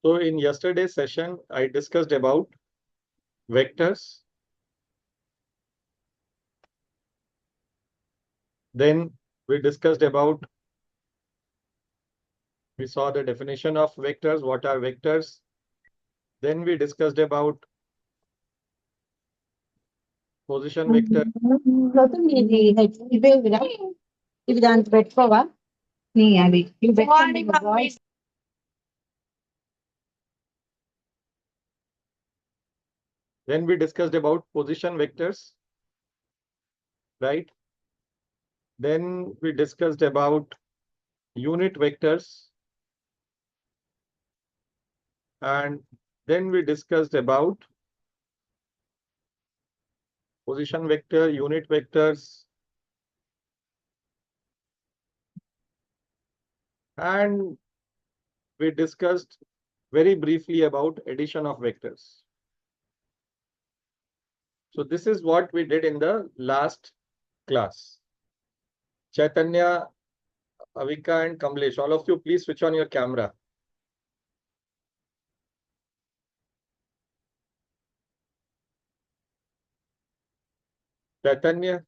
So in yesterday's session, I discussed about vectors. Then we discussed about, we saw the definition of vectors, what are vectors. Then we discussed about position vector. ఇవి దాంట్లో పెట్టుకోవా నీ అది ఇవి పెట్టుకోండి voice Then we discussed about position vectors, right? Then we discussed about unit vectors. And then we discussed about position vector, unit vectors, and we discussed very briefly about addition of vectors. So this is what we did in the last class. Chaitanya, Avika and Kamlesh, all of you, please switch on your camera. Chaitanya,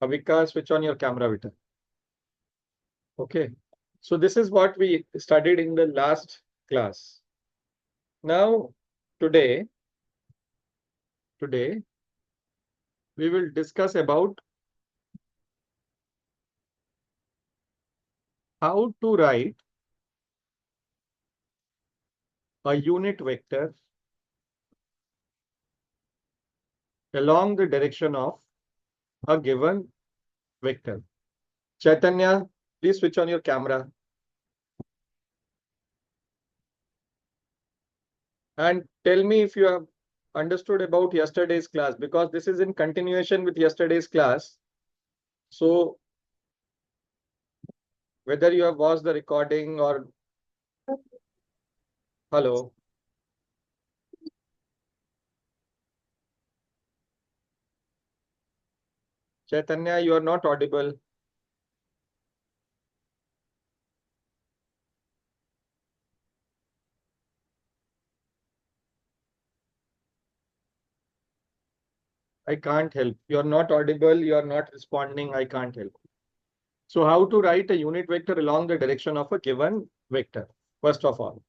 Avika, switch on your camera, Vita. Okay. So this is what we studied in the last class. Now, today, we will discuss about how to write a unit vector along the direction of a given vector. Chaitanya, please switch on your camera. And tell me if you have understood about yesterday's class, because this is in continuation with yesterday's class. So whether you have watched the recording or... Hello. Chaitanya, you are not audible. I can't help. You are not audible. You are not responding. I can't help. So how to write a unit vector along the direction of a given vector? First of all,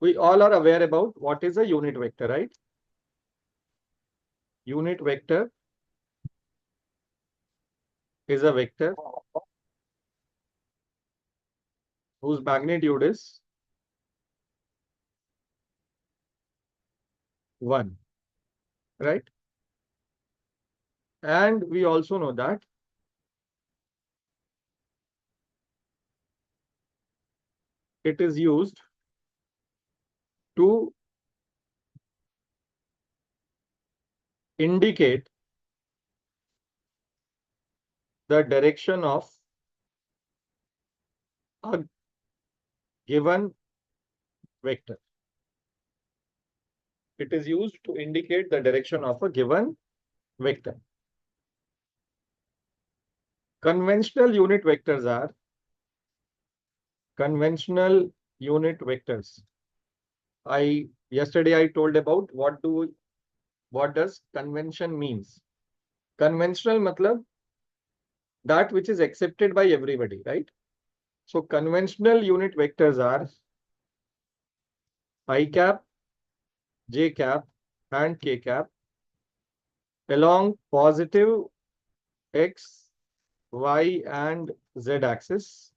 we all are aware about what is a unit vector, right? Unit vector is a vector whose magnitude is 1, right? And we also know that it is used to indicate the direction of a given vector. It is used to indicate the direction of a given vector. Conventional unit vectors are conventional unit vectors. Yesterday I told about what does convention means. Conventional matlab that which is accepted by everybody, right? So conventional unit vectors are I cap, j cap, and k cap along positive x, y, and z axis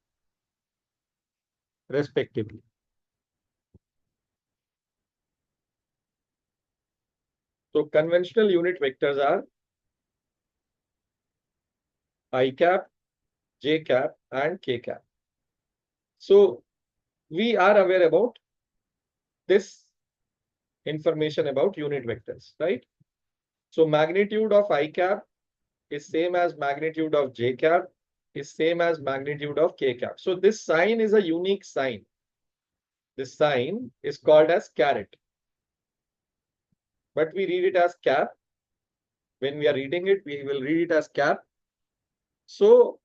respectively. So conventional unit vectors are I cap, j cap, and k cap. So we are aware about this information about unit vectors, right? So magnitude of I cap is same as magnitude of j cap is same as magnitude of k cap. So this sign is a unique sign. This sign is called as caret, but we read it as cap. When we are reading it, we will read it as cap. So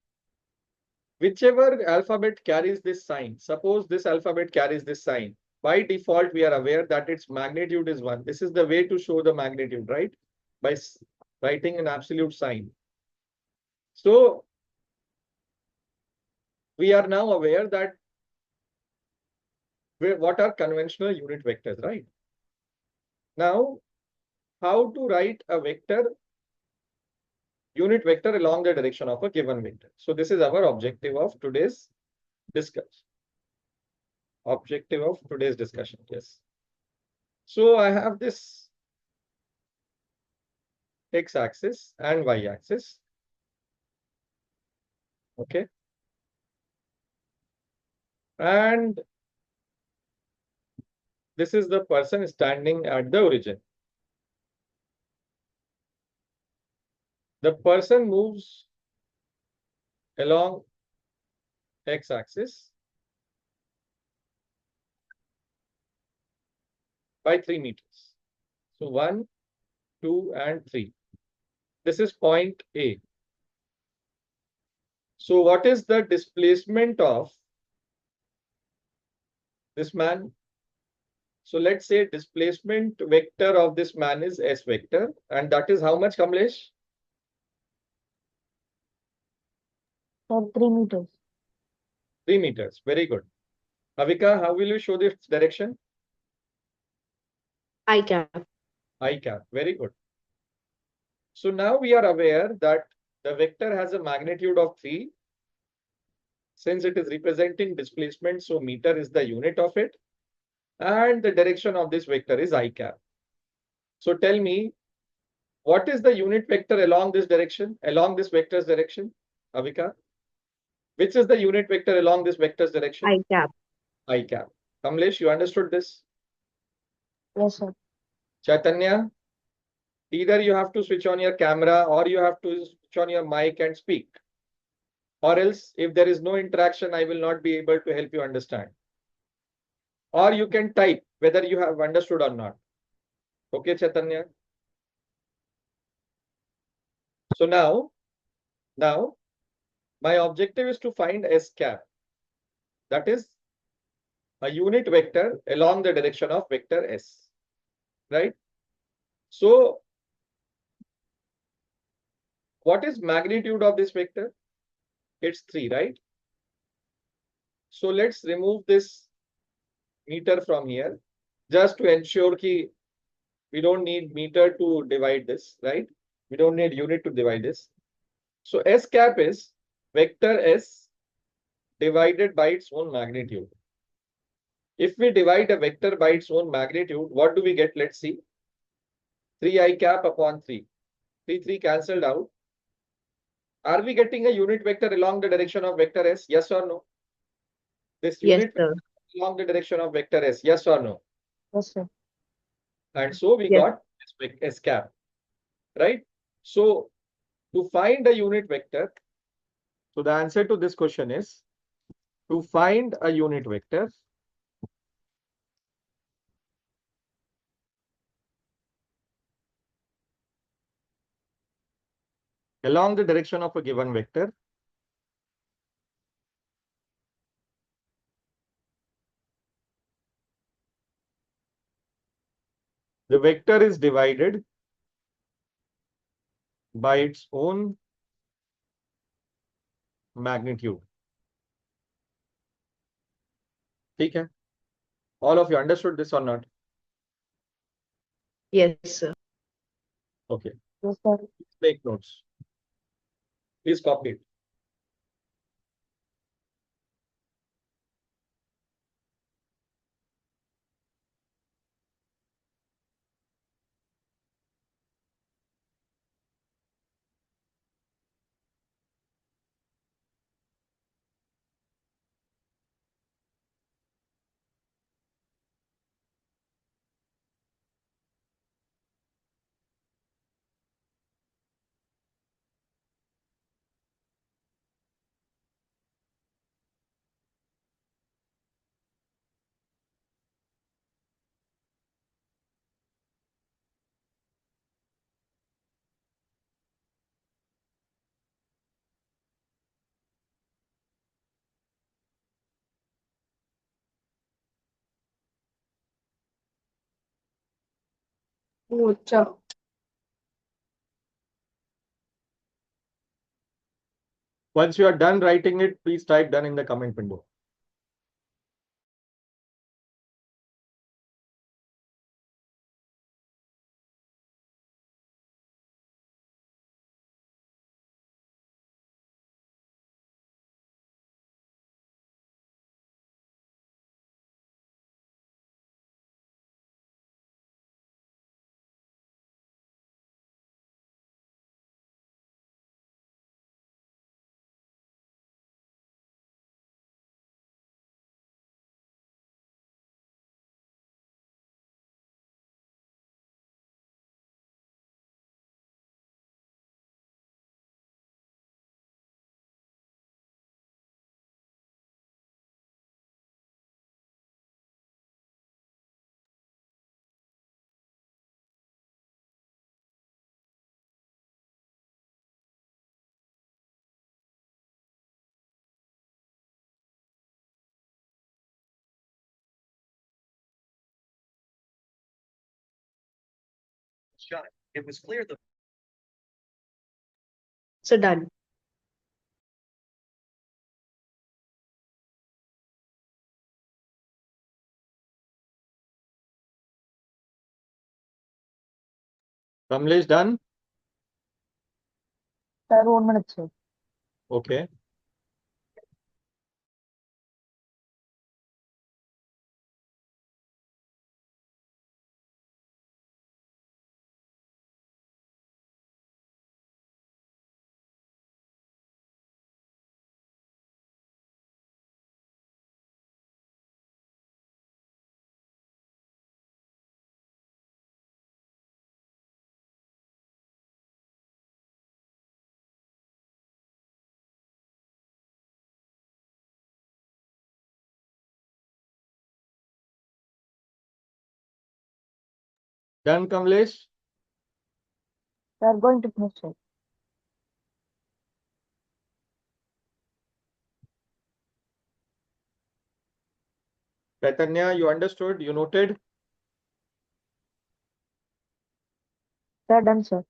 whichever alphabet carries this sign, suppose this alphabet carries this sign, by default, we are aware that its magnitude is 1. This is the way to show the magnitude, right? By writing an absolute sign. So we are now aware that what are conventional unit vectors, right? Now, how to write a unit vector along the direction of a given vector. So this is our objective of today's discussion. Yes. So I have this x-axis and y-axis. Okay. And this is the person standing at the origin. The person moves along x-axis by 3 meters. So 1, 2, and 3. This is point A. So what is the displacement of this man? So let's say displacement vector of this man is S vector. And that is how much, Kamlesh? 3 meters. 3 meters. Very good. Avika, how will you show this direction? I cap. I cap. Very good. So now we are aware that the vector has a magnitude of 3. Since it is representing displacement, so meter is the unit of it. And the direction of this vector is I cap. So tell me, what is the unit vector along this direction, along this vector's direction, Avika? Which is the unit vector along this vector's direction? I cap. I cap. Kamlesh, you understood this? Yes, sir. Chaitanya, either you have to switch on your camera or you have to switch on your mic and speak. Or else, if there is no interaction, I will not be able to help you understand. Or you can type whether you have understood or not. Okay, Chaitanya? So now my objective is to find S cap. That is a unit vector along the direction of vector S, right? So what is magnitude of this vector? It's 3, right? So let's remove this meter from here just to ensure that we don't need meter to divide this, right? We don't need unit to divide this. So S cap is vector S divided by its own magnitude. If we divide a vector by its own magnitude, what do we get? Let's see. 3I cap upon 3. 3 cancelled out. Are we getting a unit vector along the direction of vector S? Yes or no? This unit vector along the direction of vector S. Yes or no? Yes, sir. And so we Yes. got S cap, right? So to find a unit vector, so the answer to this question is to find a unit vector along the direction of a given vector. The vector is divided by its own magnitude. Okay. All of you understood this or not? Yes, sir. Okay. Yes, sir. Please take notes. Please copy it. चलो Once you are done writing it, please type done in the comment window. It was clear the so done. Kamlesh, done? Sir, 1 minute, sir. Okay. Done, Kamlesh? They are going to finish, sir. Chaitanya, you understood? You noted? They are done, sir.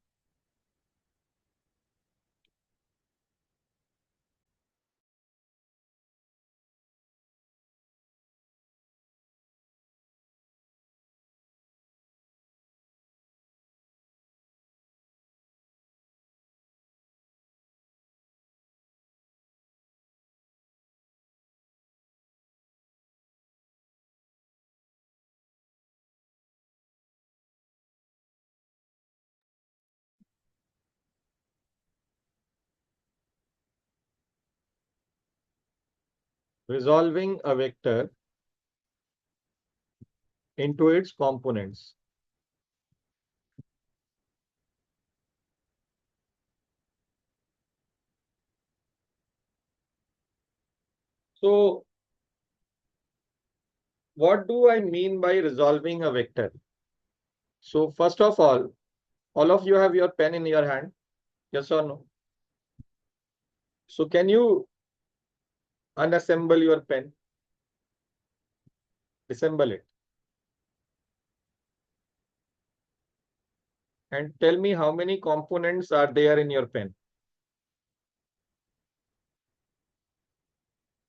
Resolving a vector into its components. So, what do I mean by resolving a vector? So, first of all of you have your pen in your hand? Yes or no? So, can you unassemble your pen? Assemble it. And tell me how many components are there in your pen?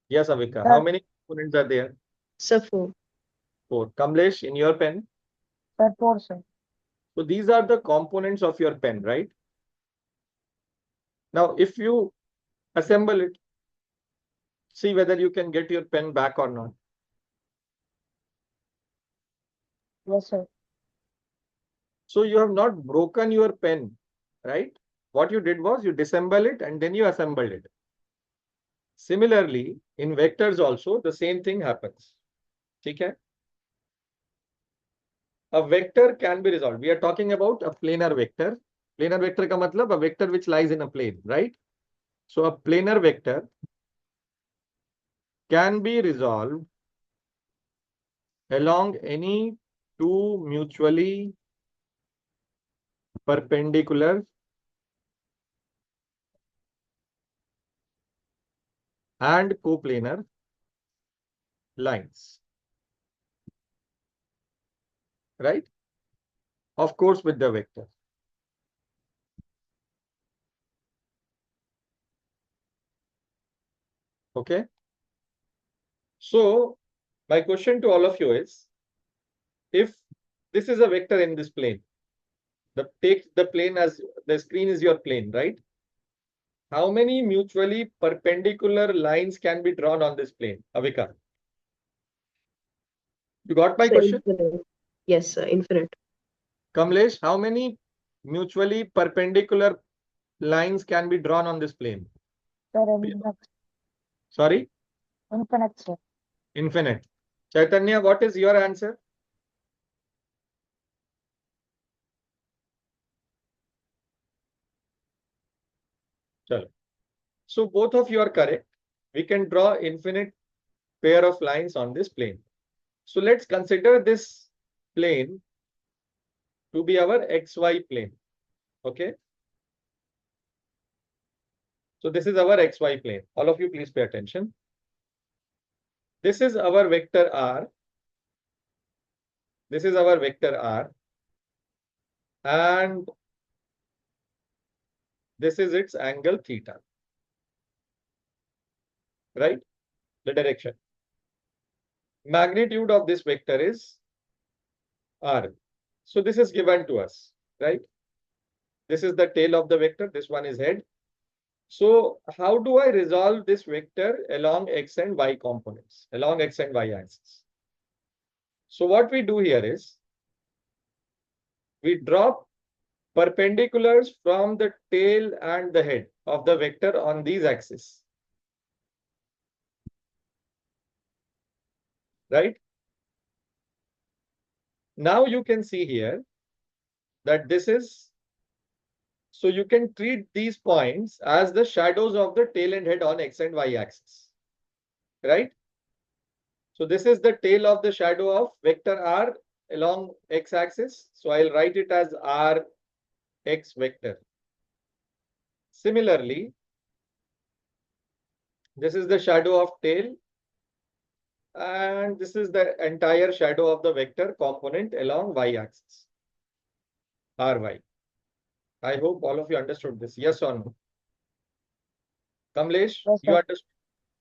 Yes, Avika. How many components are there? Sir, 4. 4. Kamlesh, in your pen? Sir, 4, sir. So these are the components of your pen, right? Now, if you assemble it, see whether you can get your pen back or not. Yes, sir. So you have not broken your pen, right? What you did was you disassemble it and then you assembled it. Similarly, in vectors also, the same thing happens. Okay? A vector can be resolved. We are talking about a planar vector. Planar vector ka matlab a vector which lies in a plane, right? So a planar vector can be resolved along any two mutually perpendicular and coplanar lines, right? Of course, with the vector. Okay. So my question to all of you is, if this is a vector in this plane, take the plane as the screen is your plane, right? How many mutually perpendicular lines can be drawn on this plane, Avika? You got my Sir, question? infinite. Yes, sir, infinite. Kamlesh, how many mutually perpendicular lines can be drawn on this plane? Sorry? Infinite, sir. Infinite. Chaitanya, what is your answer? Chalo. So both of you are correct. We can draw infinite pair of lines on this plane. So let's consider this plane to be our XY plane. Okay. So this is our XY plane. All of you please pay attention. This is our vector R. This is our vector R. And this is its angle theta. Right? The direction. Magnitude of this vector is R. So this is given to us, right? This is the tail of the vector. This one is head. So how do I resolve this vector along X and Y components, along X and Y axis? So what we do here is, we drop perpendiculars from the tail and the head of the vector on these axes. Right? Now you can see here that this is, so you can treat these points as the shadows of the tail and head on X and Y axis. Right? So this is the tail of the shadow of vector R along X axis. So I'll write it as R X vector. Similarly, this is the shadow of tail, and this is the entire shadow of the vector component along Y axis, Ry. I hope all of you understood this. Yes or no? Kamlesh, Yes, you sir. understood?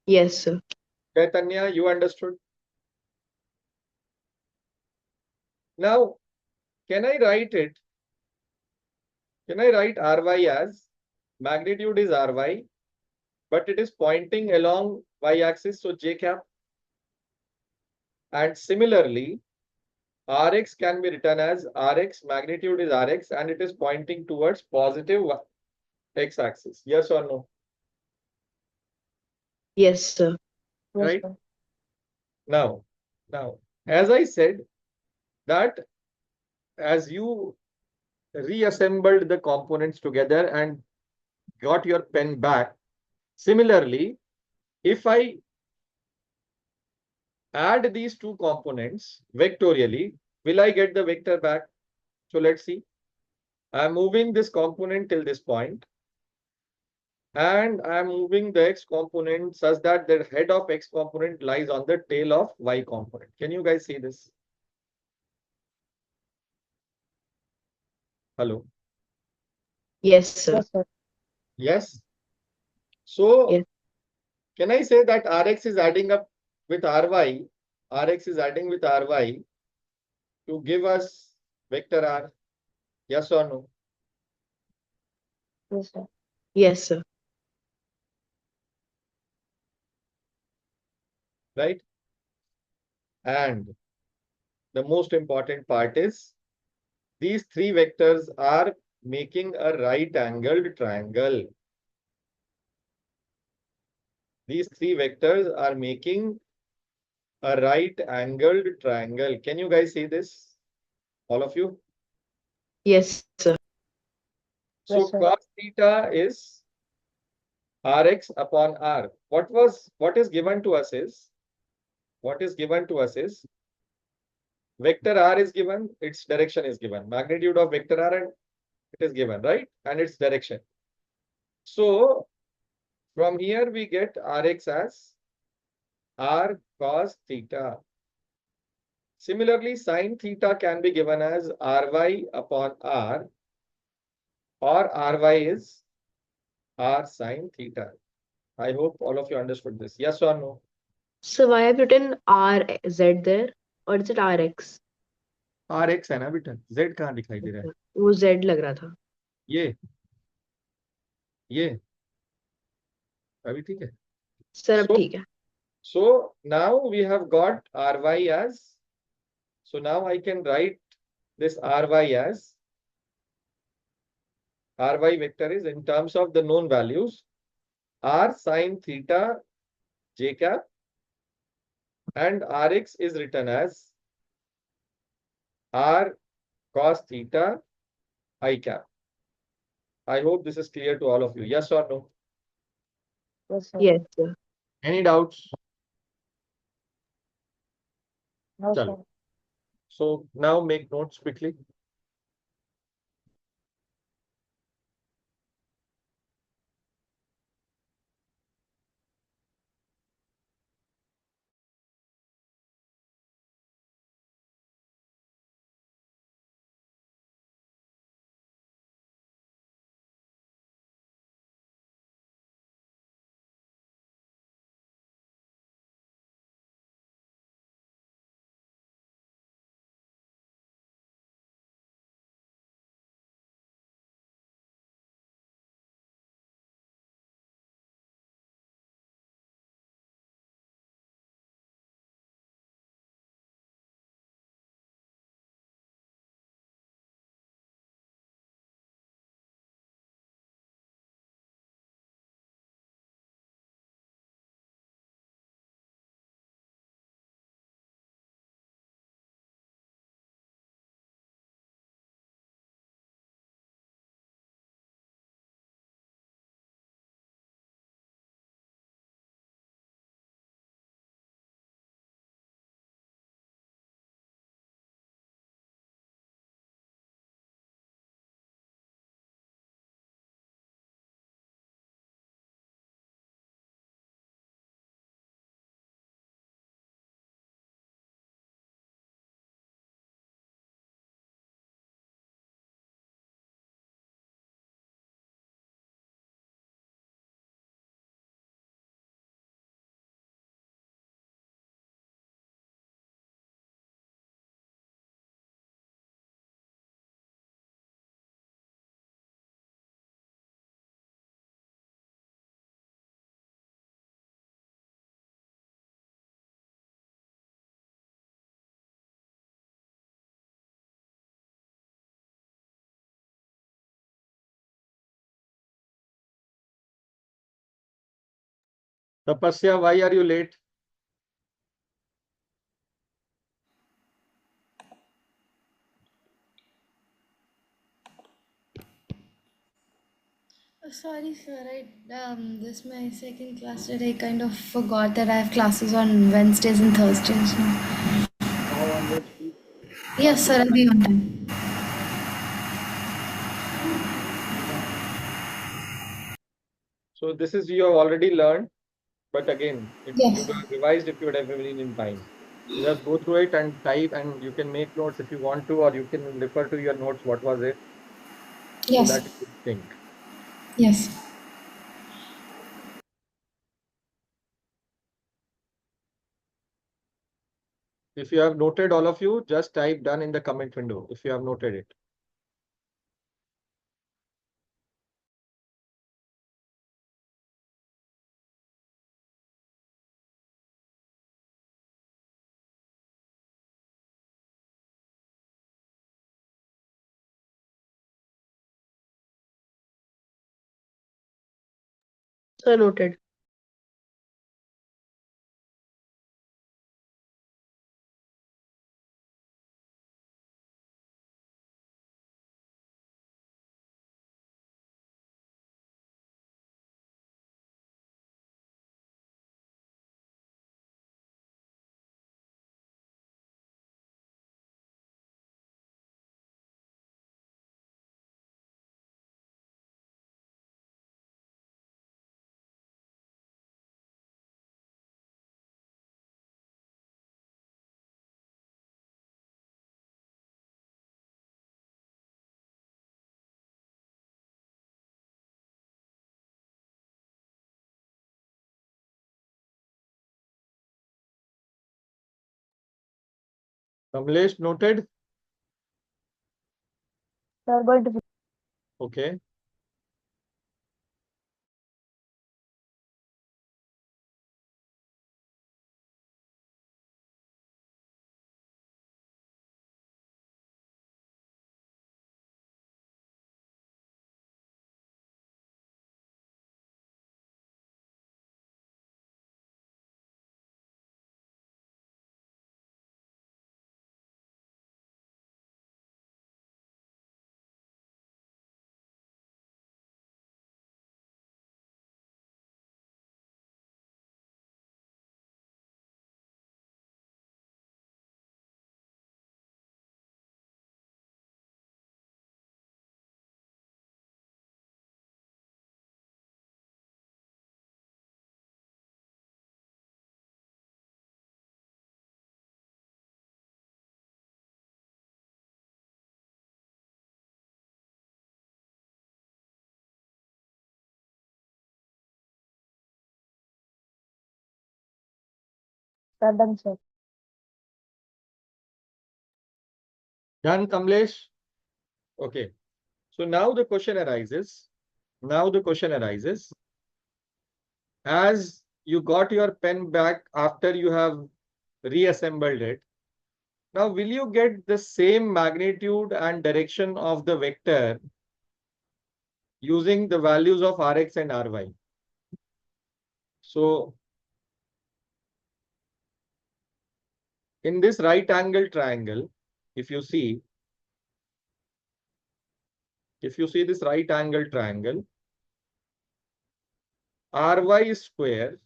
Yes, sir. Chaitanya, you understood? Now, can I write it? Can I write Ry as magnitude is Ry, but it is pointing along Y axis, so J cap. And similarly, Rx can be written as Rx, magnitude is Rx, and it is pointing towards positive X axis. Yes or no? Yes, sir. Right? Now, as I said, that as you reassembled the components together and got your pen back, similarly, if I add these two components vectorially, will I get the vector back? So let's see. I'm moving this component till this point, and I'm moving the X component such that the head of X component lies on the tail of Y component. Can you guys see this? Hello? Yes, sir. Yes, sir. Yes. So Yes. can I say that Rx is adding up with Ry? Rx is adding with Ry to give us vector R? Yes or no? Yes, sir. Yes, sir. Right? And the most important part is, these three vectors are making a right-angled triangle. These three vectors are making a right-angled triangle. Can you guys see this? All of you? Yes, sir. So Yes, sir. cos theta is Rx upon R. What is given to us is, vector R is given, its direction is given. Magnitude of vector R, and it is given, right? And its direction. So from here we get Rx as R cos theta. Similarly, sine theta can be given as Ry upon R, or Ry is R sine theta. I hope all of you understood this. Yes or no? So why have you written RZ there? Or is it RX? Rx है ना बेटा, Z कहाँ दिखाई दे रहा है? वो Z लग रहा था. ये ये अभी ठीक है. सर अब So, ठीक है. so now we have got Ry as, so now I can write this Ry as, Ry vector is in terms of the known values, R sine theta j cap, and Rx is written as R cos theta I cap. I hope this is clear to all of you. Yes or no? Yes, sir. Yes, sir. Any doubts? No, Chalo. sir. So now make notes quickly. Tapasya, why are you late? Sorry, sir. This is my second class today. I kind of forgot that I have classes on Wednesdays and Thursdays now. Yes, sir. I'll be on time. So this is you have already learned, but again, it Yes. would have revised if you would have been in time. Just go through it and type, and you can make notes if you want to, or you can refer to your notes. What was it? So Yes. that you think. Yes. If you have noted, all of you, just type done in the comment window if you have noted it. So noted. Kamlesh noted? Sir, going to Okay. Sir, done, sir. Done, Kamlesh? Okay. So now the question arises. Now the question arises. As you got your pen back after you have reassembled it, now will you get the same magnitude and direction of the vector using the values of Rx and Ry? So in this right angle triangle, if you see this right angle triangle, Ry square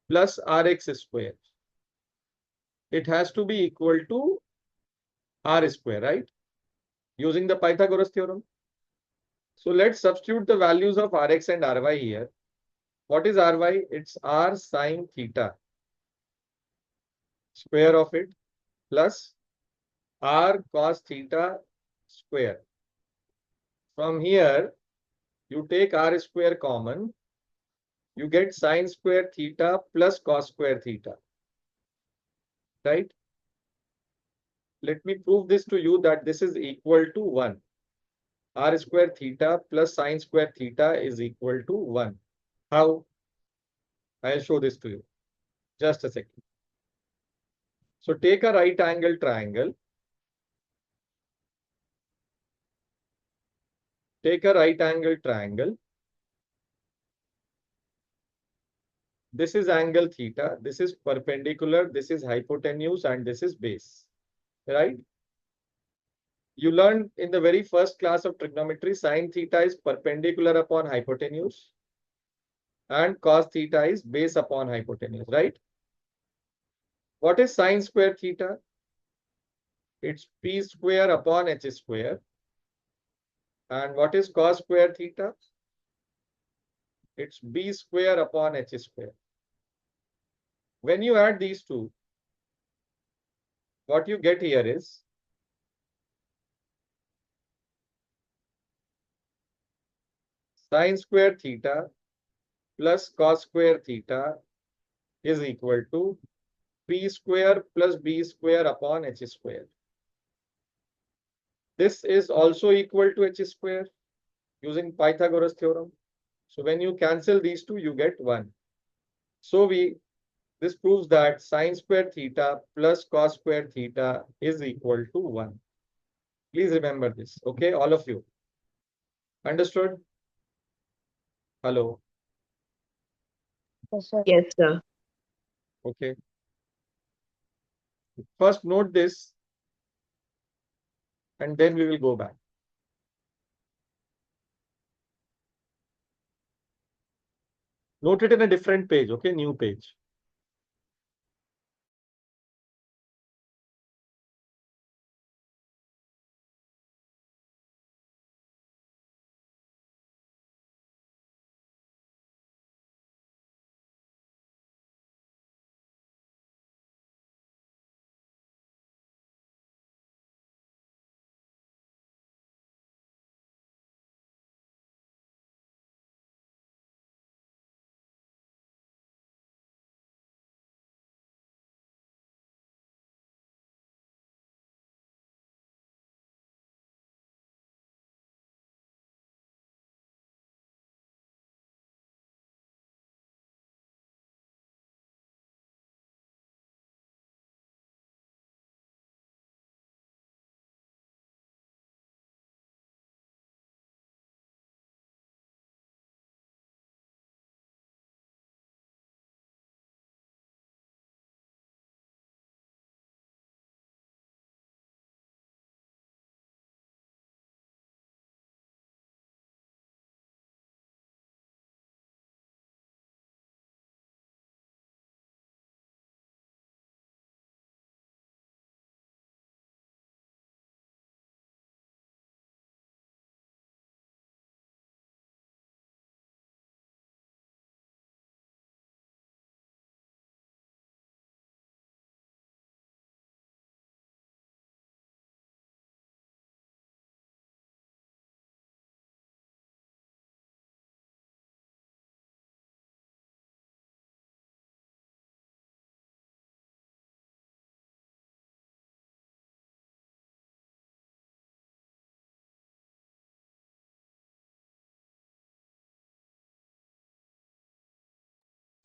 plus Rx square, it has to be equal to R square, right? Using the Pythagoras theorem. So let's substitute the values of Rx and Ry here. What is Ry? It's R sine theta, square of it, plus R cos theta square. From here, you take R square common, you get sine square theta plus cos square theta, right? Let me prove this to you that this is equal to 1. R square theta plus sine square theta is equal to 1. How? I'll show this to you. Just a second. So take a right angle triangle. Take a right angle triangle. This is angle theta. This is perpendicular. This is hypotenuse and this is base. Right? You learned in the very first class of trigonometry, sine theta is perpendicular upon hypotenuse and cos theta is base upon hypotenuse, right? What is sine square theta? It's p square upon h square. And what is cos square theta? It's b square upon h square. When you add these two, what you get here is sine square theta plus cos square theta is equal to p square plus b square upon h square. This is also equal to h square using Pythagoras theorem. So when you cancel these two, you get 1. So this proves that sine square theta plus cos square theta is equal to 1. Please remember this, okay, all of you. Understood? Hello. Yes, sir. Yes, sir. Okay. First note this and then we will go back. Note it in a different page, okay, new page.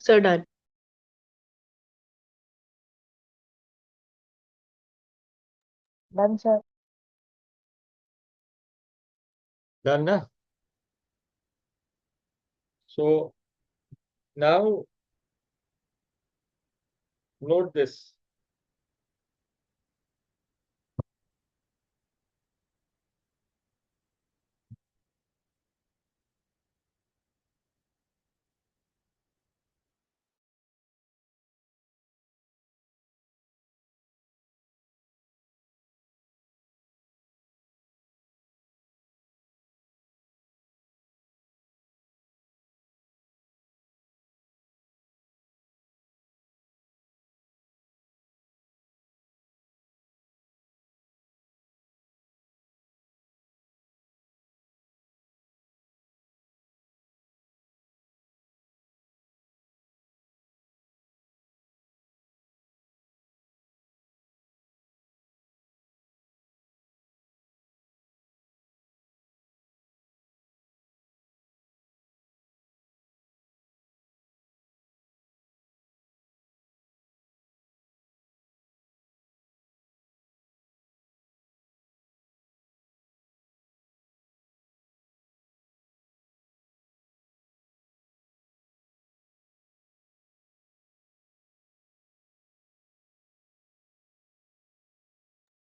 Sir, done. Done, sir. Done, na? So now note this.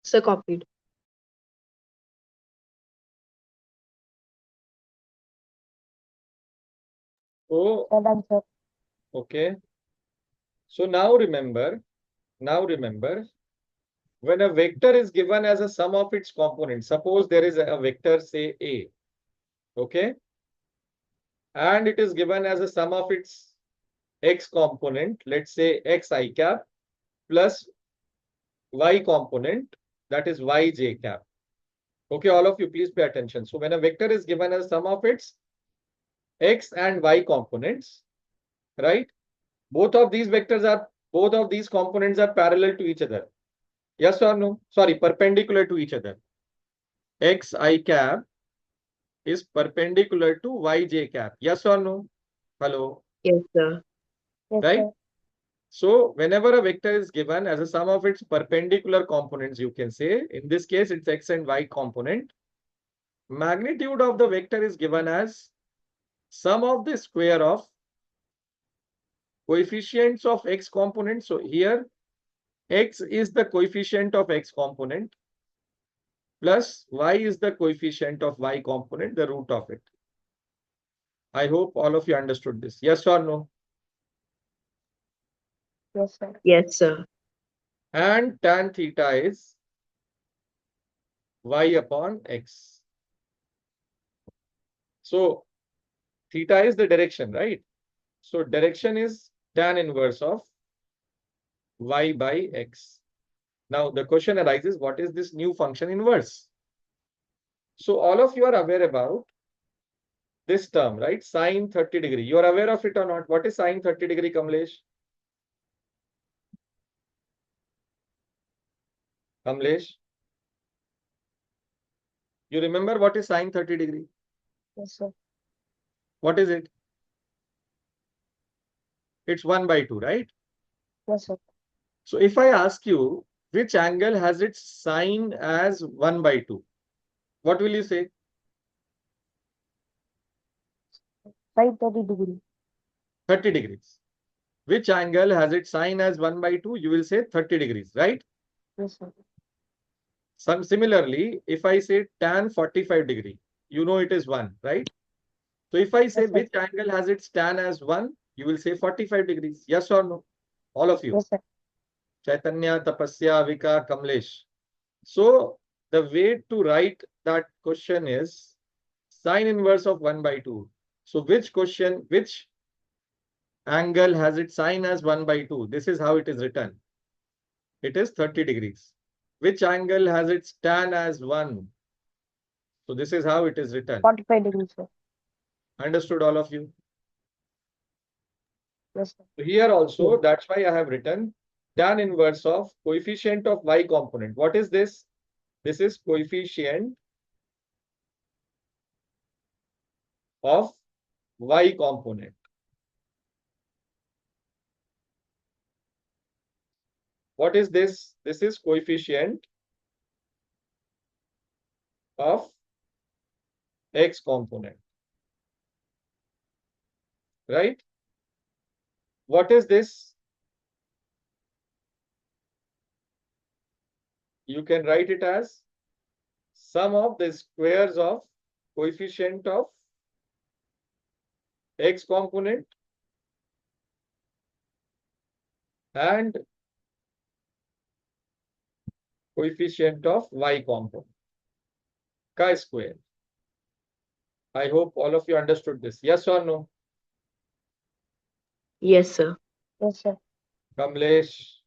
Sir, copied. So, Done, sir. okay. So now remember, when a vector is given as a sum of its components, suppose there is a vector, say A, okay, and it is given as a sum of its x component, let's say xi cap plus y component, that is yj cap. Okay, all of you, please pay attention. So when a vector is given as sum of its x and y components, right? Both of these components are parallel to each other. Yes or no? Sorry, perpendicular to each other. Xi cap is perpendicular to yj cap. Yes or no? Hello. Yes, sir. Yes, Right? sir. So whenever a vector is given as a sum of its perpendicular components, you can say, in this case, it's x and y component. Magnitude of the vector is given as sum of the square of coefficients of x component. So here, x is the coefficient of x component plus y is the coefficient of y component, the root of it. I hope all of you understood this. Yes or no? Yes, sir. Yes, sir. And tan theta is y upon x. So theta is the direction, right? So direction is tan inverse of y by x. Now the question arises, what is this new function inverse? So all of you are aware about this term, right? Sine 30 degree. You are aware of it or not? What is sine 30 degree, Kamlesh? Kamlesh? You remember what is sine 30 degree? Yes, sir. What is it? It's 1 by 2, right? Yes, sir. So if I ask you which angle has its sine as 1 by 2, what will you say? 530 degree. 30 degrees. Which angle has its sine as 1 by 2? You will say 30 degrees, right? Yes, sir. Similarly, if I say tan 45 degree, you know it is 1, right? So if I say Yes, sir. which angle has its tan as 1, you will say 45 degrees. Yes or no? All of you. Yes, sir. Chaitanya, Tapasya, Vika, Kamlesh. So the way to write that question is sine inverse of 1 by 2. So which angle has its sine as 1 by 2? This is how it is written. It is 30 degrees. Which angle has its tan as 1? So this is how it is written. 45 degrees, sir. Understood, all of you? Yes, sir. So here also, Yeah. that's why I have written tan inverse of coefficient of y component. What is this? This is coefficient of y component. What is this? This is coefficient of x component, right? What is this? You can write it as sum of the squares of coefficient of x component and coefficient of y component, chi-square. I hope all of you understood this. Yes or no? Yes, sir. Yes, sir. Kamlesh,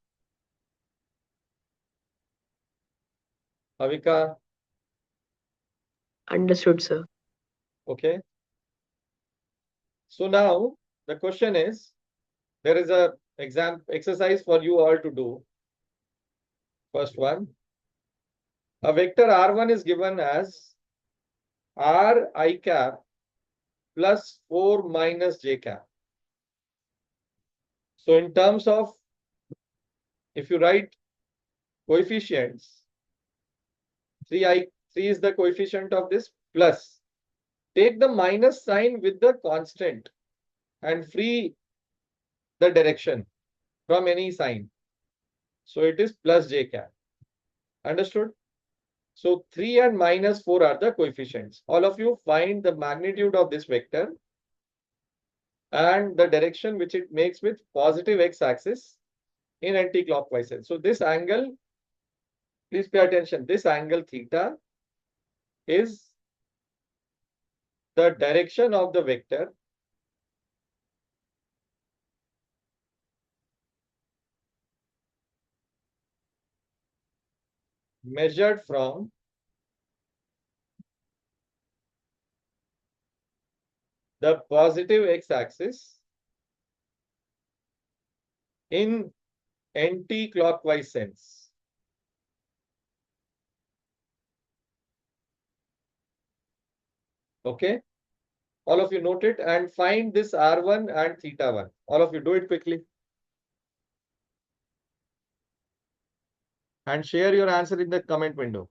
Avika, Understood, sir. okay. So now the question is, there is a exercise for you all to do. First one, a vector R1 is given as R I cap plus 4 minus j cap. So in terms of, if you write coefficients, 3 is the coefficient of this, plus take the minus sign with the constant and free the direction from any sign. So it is plus j cap. Understood? So 3 and minus 4 are the coefficients. All of you find the magnitude of this vector and the direction which it makes with positive x-axis in anti-clockwise sense. So this angle, please pay attention, this angle theta is the direction of the vector measured from the positive x-axis in anti-clockwise sense. Okay? All of you note it and find this R1 and theta 1. All of you do it quickly. And share your answer in the comment window.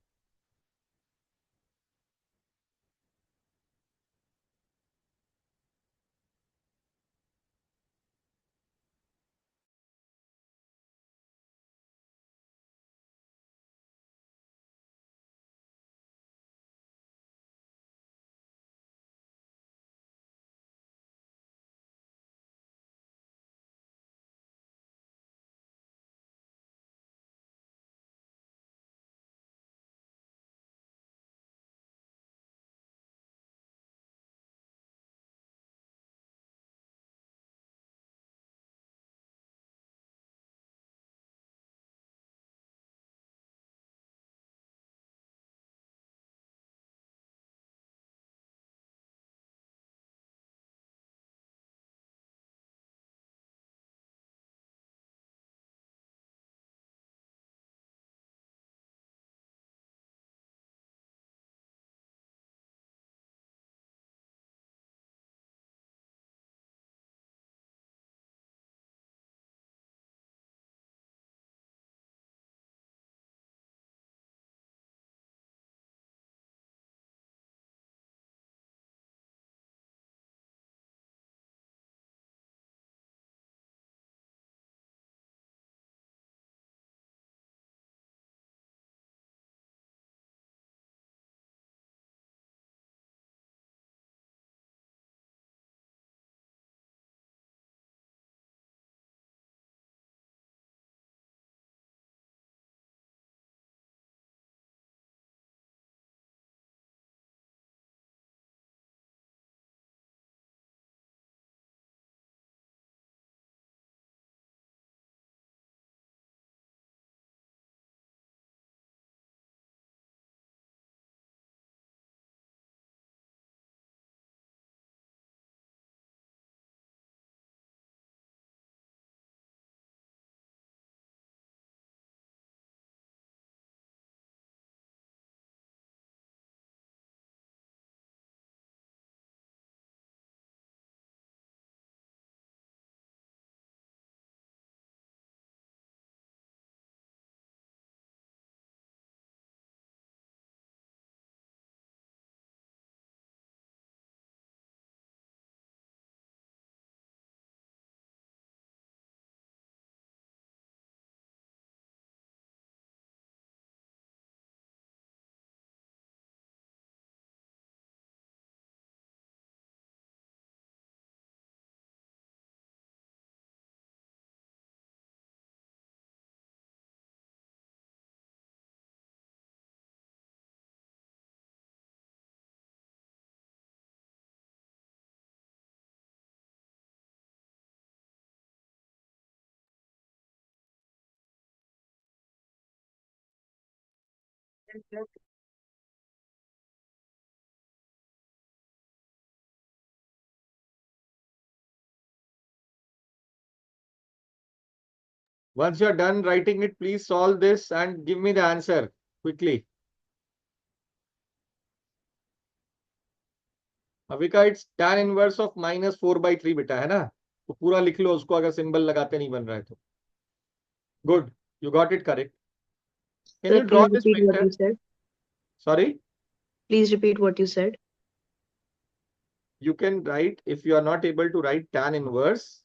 Once you're done writing it, please solve this and give me the answer quickly. Avika it's tan inverse of -4/3 बेटा है ना, तो पूरा लिख लो उसको अगर symbol लगाते नहीं बन रहा है तो. Good, you got it correct. Can Sir, you draw please this repeat what vector? you said. Sorry, Please repeat what you said. you can write, if you are not able to write tan inverse,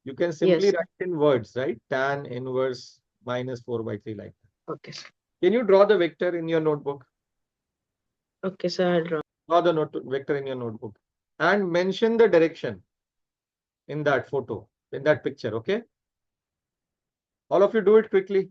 you can simply Yes. write in words, right? Tan inverse -4/3 like that. Okay. Can you draw the vector in your notebook? Okay, sir, I'll draw. Draw the vector in your notebook and mention the direction in that photo, in that picture, okay? All of you do it quickly.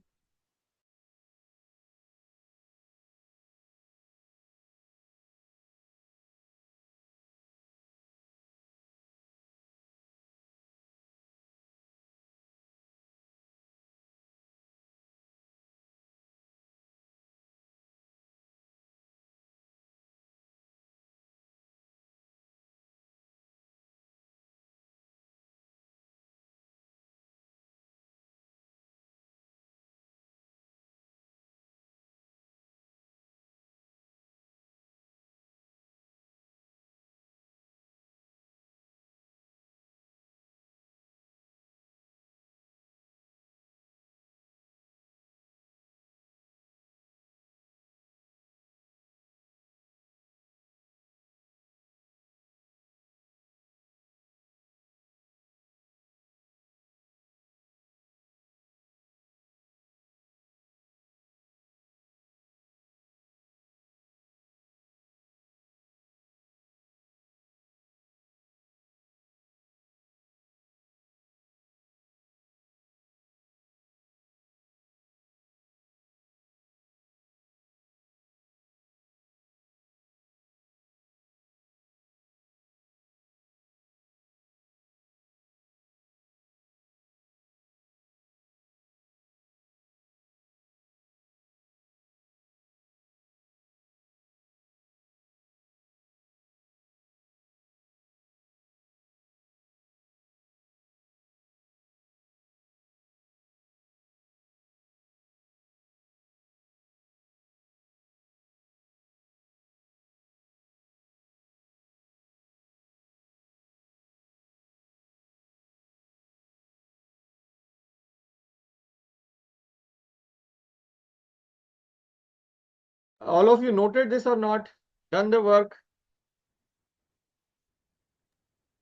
All of you noted this or not? Done the work?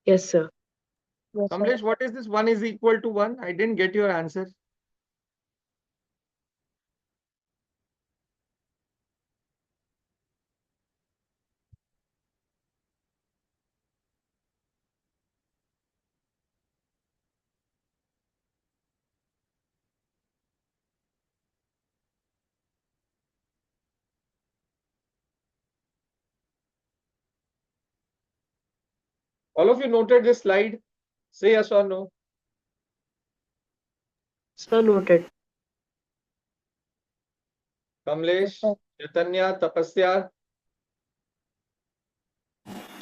Yes, sir. Kamlesh, what is this 1 is equal to 1? I didn't get your answer. All of you noted this slide? Say yes or no. Sir, noted. Kamlesh, Chaitanya, Tapasya.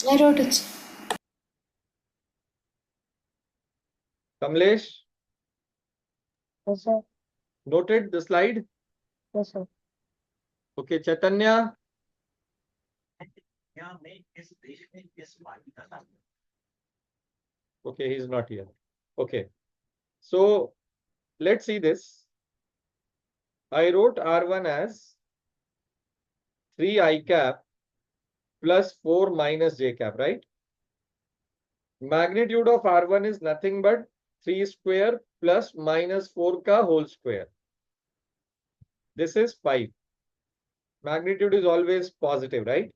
I wrote it. Kamlesh, Yes, sir. noted the slide? Yes, sir. Okay, Chaitanya. यहाँ में इस देश में इस party का नाम Okay, he's not here. Okay. So let's see this. I wrote R1 as 3 I cap plus 4 minus J cap, right? Magnitude of R1 is nothing but 3 square plus minus 4 ka whole square. This is 5. Magnitude is always positive, right?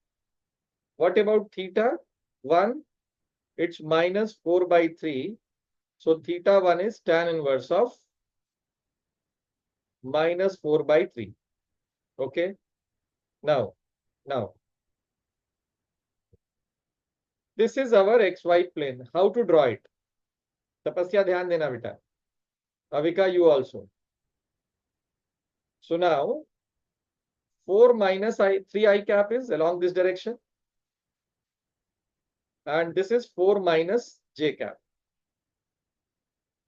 What about theta 1? It's minus 4/3. So theta 1 is tan inverse of minus 4/3. Okay. Now, this is our XY plane. How to draw it? Tapasya dhyan dena beta. Avika, you also. So now, 4 minus 3 cap is along this direction. And this is 4 minus j cap.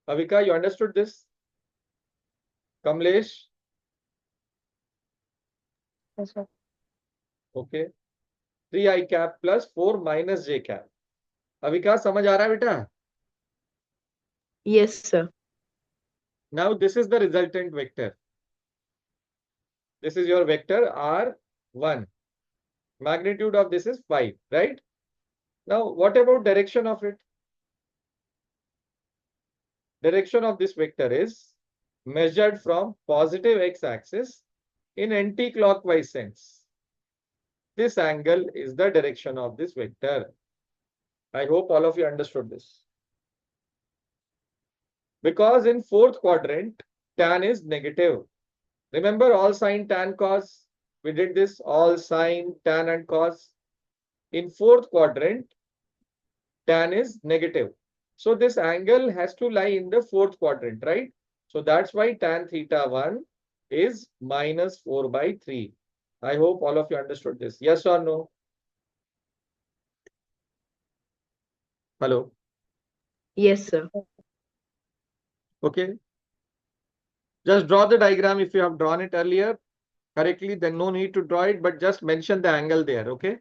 Avika, you understood this? Kamlesh? Yes, sir. Okay. 3 cap plus 4 minus j cap. Avika, समझ आ रहा है बेटा? Yes, sir. Now this is the resultant vector. This is your vector R1. Magnitude of this is 5, right? Now what about direction of it? Direction of this vector is measured from positive x-axis in anti-clockwise sense. This angle is the direction of this vector. I hope all of you understood this. Because in fourth quadrant, tan is negative. Remember all sine, tan, cos? We did this, all sine, tan and cos. In fourth quadrant, tan is negative. So this angle has to lie in the fourth quadrant, right? So that's why tan theta 1 is minus 4 by 3. I hope all of you understood this. Yes or no? Hello? Yes, sir. Okay. Just draw the diagram if you have drawn it earlier correctly, then no need to draw it, but just mention the angle there, okay?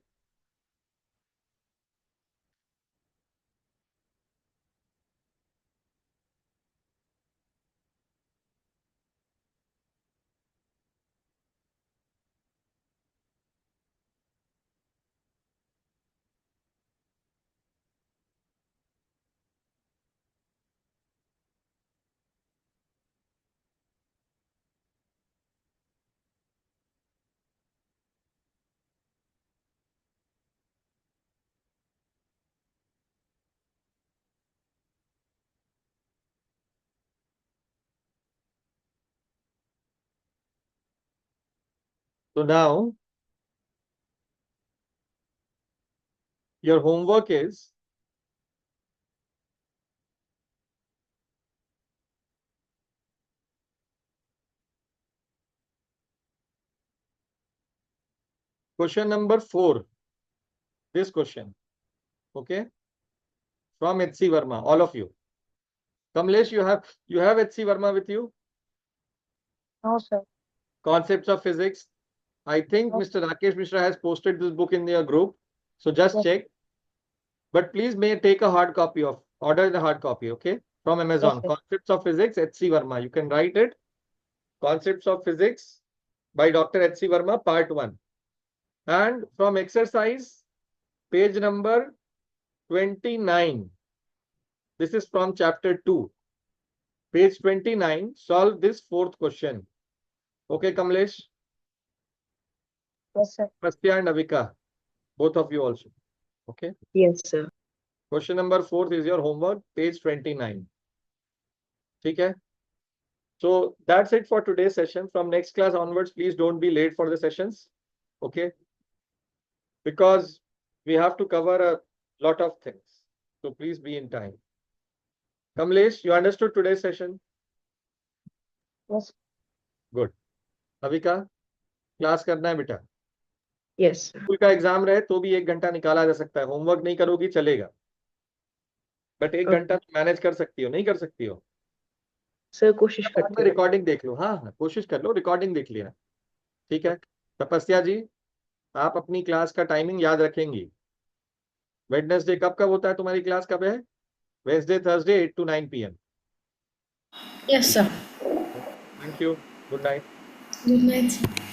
So now your homework is question number 4. This question, okay? From H.C. Verma, all of you. Kamlesh, you have H.C. Verma with you? No, sir. Concepts of Physics. I think No. Mr. Rakesh Mishra has posted this book in your group. So just Yes. check. But please may take a hard copy of, order the hard copy, okay? From Amazon. Yes, sir. Concepts of Physics, H.C. Verma. You can write it. Concepts of Physics by Dr. H.C. Verma, part 1. And from exercise, page number 29. This is from chapter 2. Page 29, solve this fourth question. Okay, Kamlesh? Yes, sir. Prastya and Avika, both of you also. Okay. Yes, sir. Question number 4 is your homework, page 29. Okay. So that's it for today's session. From next class onwards, please don't be late for the sessions. Okay. Because we have to cover a lot of things. So please be in time. Kamlesh, you understood today's session? Yes. Good. Avika, class करना है बेटा. Yes, sir. School का exam रहे तो भी 1 घंटा निकाला जा सकता है. होमवर्क नहीं करोगी चलेगा, बट 1 Okay. घंटा मैनेज कर सकती हो, नहीं कर सकती हो? Sir, कोशिश करती हूँ. रिकॉर्डिंग देख लो. हाँ हाँ, कोशिश कर लो, रिकॉर्डिंग देख लिया. ठीक है. तपस्या जी, आप अपनी क्लास का टाइमिंग याद रखेंगी. वेडनेसडे कब कब होता है तुम्हारी क्लास, कब है? Wednesday Thursday 8 to 9 PM. Yes, sir. Thank you. Good night. Good night.